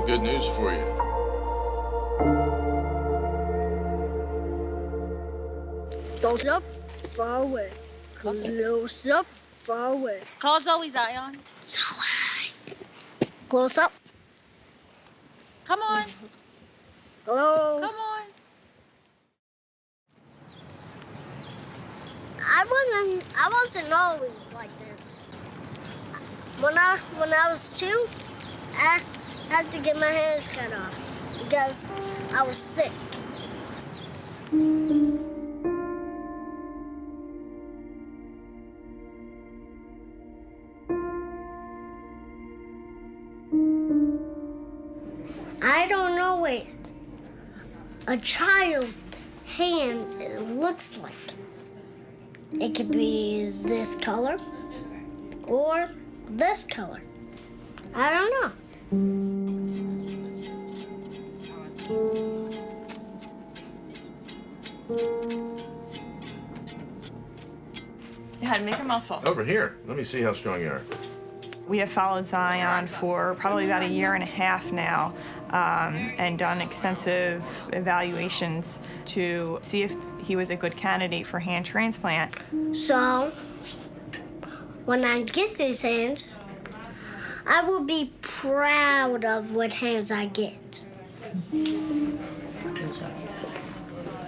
some good news for you. Close up, far away. Close up, far away. Call Zoe, Zion. Zoe! Close up. Come on. Hello? Come on. I wasn't always like this. When I was 2, I had to get my hands cut off because I was sick. I don't know what a child's hand looks like. It could be this color or this color. I don't know. How to make a muscle. Over here. Let me see how strong you are. We have followed Zion for probably about 1.5 years now and done extensive evaluations to see if he was a good candidate for hand transplant. So, when I get these hands, I will be proud of what hands I get.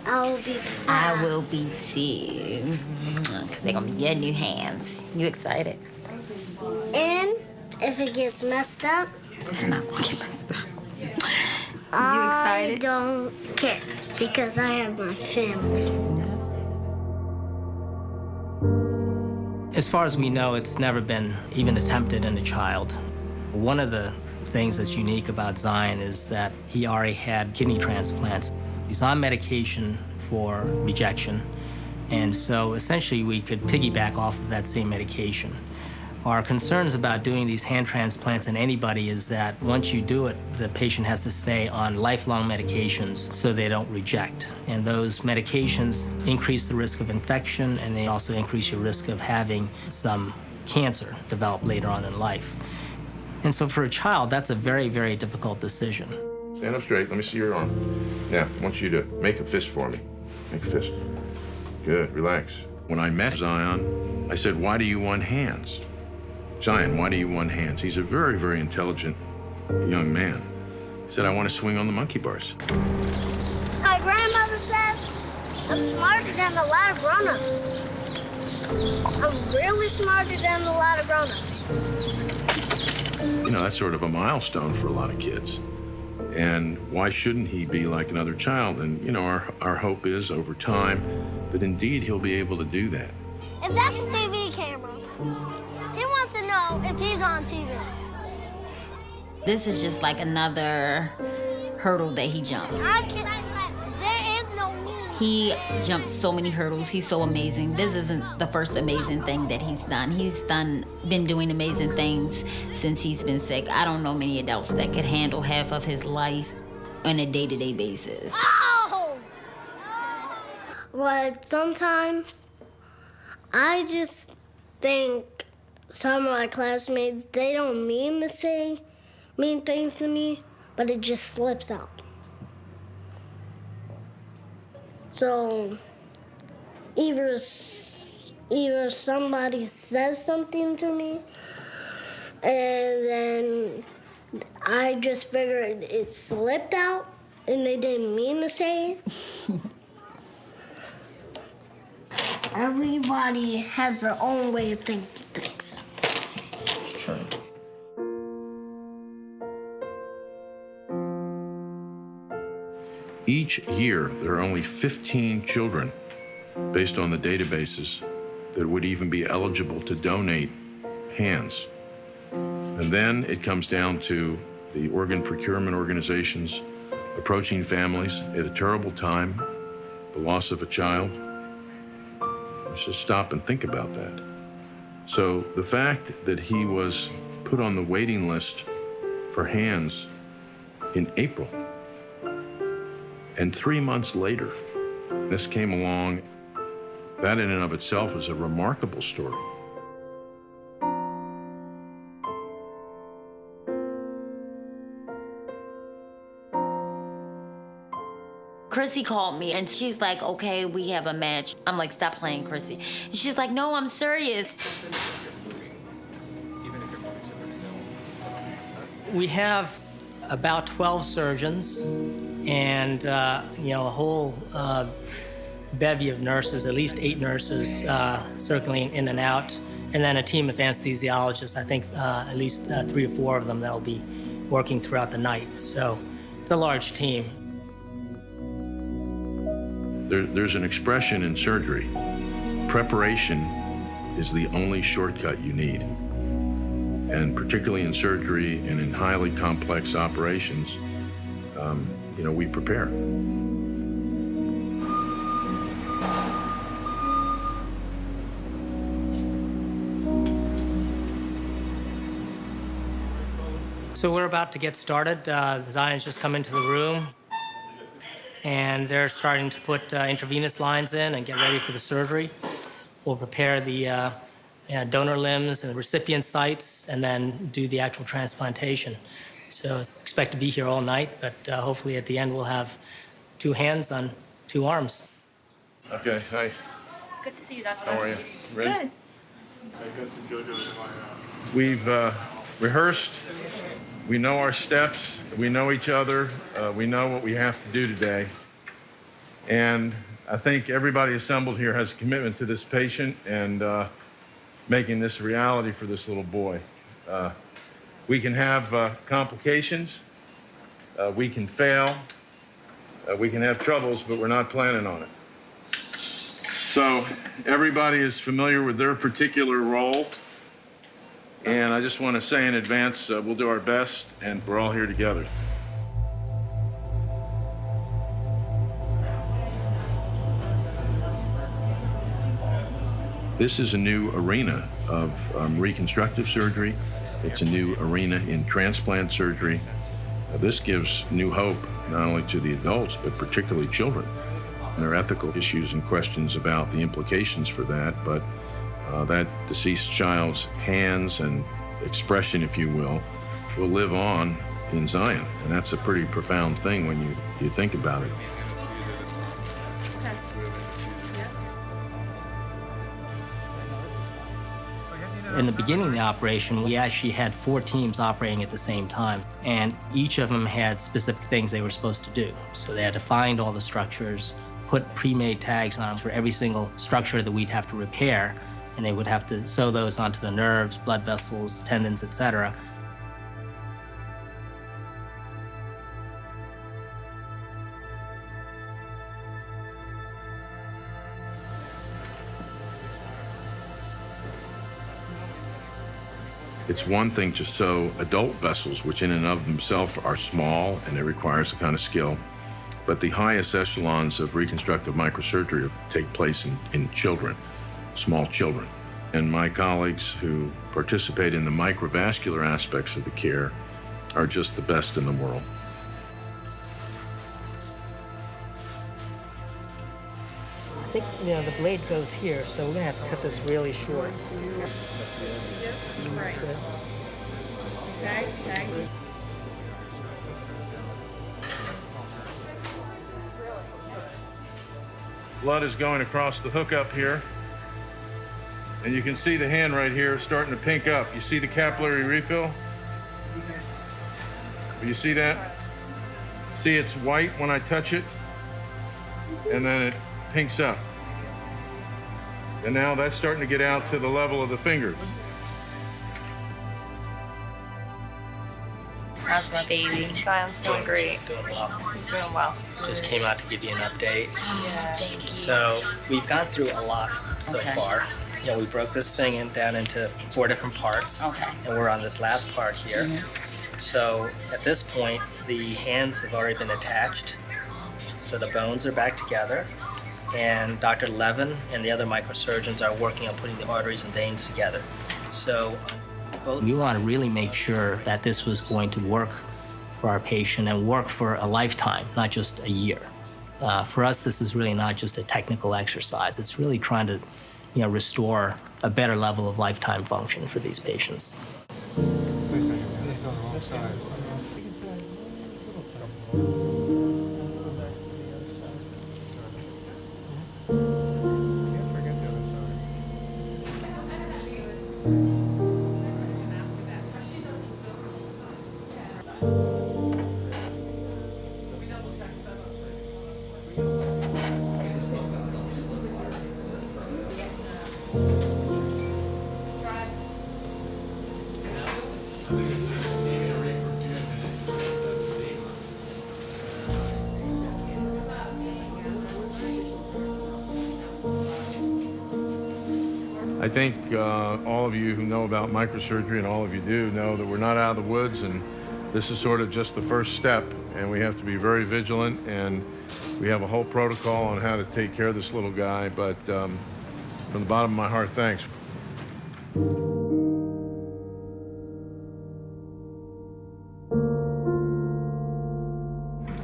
I will be proud. I will be too. Because they're going to be your new hands. You excited? And if it gets messed up, It's not going to get messed up. I don't care because I have my family. As far as we know, it's never been even attempted in a child. One of the things that's unique about Zion is that he already had kidney transplants. He's on medication for rejection, and so essentially we could piggyback off of that same medication. Our concerns about doing these hand transplants in anybody is that once you do it, the patient has to stay on lifelong medications so they don't reject. And those medications increase the risk of infection, and they also increase your risk of having some cancer develop later on in life. And so for a child, that's a very, very difficult decision. Stand up straight. Let me see your arm. Now, I want you to make a fist for me. Make a fist. Good. Relax. When I met Zion, I said, "Why do you want hands?" "Zion, why do you want hands?" He's a very, very intelligent young man. He said, "I want to swing on the monkey bars." My grandmother says I'm smarter than a lot of grown-ups. I'm really smarter than a lot of grown-ups. You know, that's sort of a milestone for a lot of kids. And why shouldn't he be like another child? And, you know, our hope is over time that indeed he'll be able to do that. If that's a TV camera, he wants to know if he's on TV. This is just like another hurdle that he jumps. There is no need. He jumped so many hurdles. He's so amazing. This isn't the first amazing thing that he's done. He's been doing amazing things since he's been sick. I don't know many adults that could handle half of his life on a day-to-day basis. Oh! But sometimes I just think some of my classmates, they don't mean to say mean things to me, but it just slips out. So either somebody says something to me, and then I just figure it slipped out, and they didn't mean to say it. Everybody has their own way of thinking things. Sure. Each year, there are only 15 children, based on the databases, that would even be eligible to donate hands. And then it comes down to the organ procurement organizations approaching families at a terrible time, the loss of a child. Let's just stop and think about that. So the fact that he was put on the waiting list for hands in April, and 3 months later, this came along, that in and of itself is a remarkable story. Chrissy called me and she's like, okay, we have a match. I'm like, stop playing, Chrissy. And she's like, no, I'm serious. We have about 12 surgeons and, a whole bevy of nurses, at least 8 nurses circling in and out, and then a team of anesthesiologists, I think at least 3 or 4 of them that'll be working throughout the night. So it's a large team. There's an expression in surgery. Preparation is the only shortcut you need. And particularly in surgery and in highly complex operations, we prepare. So we're about to get started. Zion's just come into the room, and they're starting to put intravenous lines in and get ready for the surgery. We'll prepare the donor limbs and the recipient sites, and then do the actual transplantation. So expect to be here all night, but hopefully at the end we'll have 2 hands on 2 arms. Okay, hi. Good to see you, Doctor. How are you? Ready? Good. We've rehearsed. We know our steps. We know each other. We know what we have to do today. And I think everybody assembled here has a commitment to this patient and making this a reality for this little boy. We can have complications. We can fail. We can have troubles, but we're not planning on it. So everybody is familiar with their particular role. And I just want to say in advance, we'll do our best, and we're all here together. This is a new arena of reconstructive surgery. It's a new arena in transplant surgery. This gives new hope, not only to the adults, but particularly children. And there are ethical issues and questions about the implications for that, but that deceased child's hands and expression, if you will live on in Zion. And that's a pretty profound thing when you think about it. In the beginning of the operation, we actually had 4 teams operating at the same time, and each of them had specific things they were supposed to do. So they had to find all the structures, put pre-made tags on for every single structure that we'd have to repair, and they would have to sew those onto the nerves, blood vessels, tendons, etc. It's one thing to sew adult vessels, which in and of themselves are small and it requires a kind of skill. But the highest echelons of reconstructive microsurgery take place in children, small children. And my colleagues who participate in the microvascular aspects of the care are just the best in the world. I think, the blade goes here, so we're gonna have to cut this really short. Right. Okay. Blood is going across the hook up here. And you can see the hand right here starting to pink up. You see the capillary refill? You see that? See, it's white when I touch it, and then it pinks up. And now that's starting to get out to the level of the fingers. How's my baby? Zion's doing great. Doing well. He's doing well. Just came out to give you an update. Yeah. Thank you. So we've gone through a lot so Okay. far. We broke this thing down into 4 different parts. Okay. And we're on this last part here. So at this point, the hands have already been attached. So the bones are back together. And Dr. Levin and the other microsurgeons are working on putting the arteries and veins together. So we want to really make sure that this was going to work for our patient and work for a lifetime, not just a year. For us, this is really not just a technical exercise. It's really trying to restore a better level of lifetime function for these patients. I think all of you who know about microsurgery, and all of you do, know that we're not out of the woods, and this is sort of just the first step, and we have to be very vigilant, and we have a whole protocol on how to take care of this little guy, but from the bottom of my heart, thanks.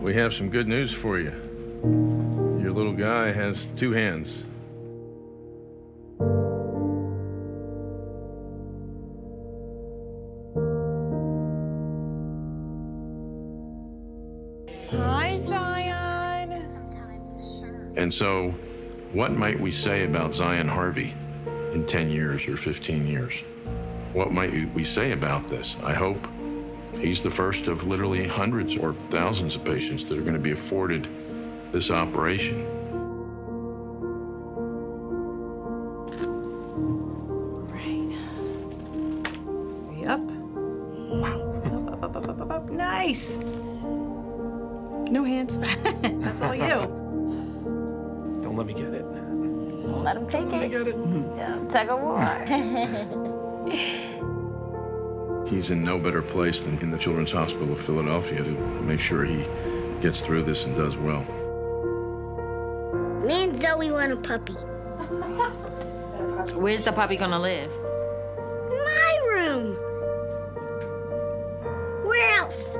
We have some good news for you. Your little guy has 2 hands. Hi, Zion. And so, what might we say about Zion Harvey in 10 years or 15 years? What might we say about this? I hope he's the first of literally hundreds or thousands of patients that are going to be afforded this operation. Right. Yep. Wow. Up. Nice. No hands. That's all you. Don't let me get it. Don't let him take Let me it. get it. Tug of war. He's in no better place than in the Children's Hospital of Philadelphia to make sure he gets through this and does well. Me and Zoe want a puppy. Where's the puppy gonna live? My room. Where else?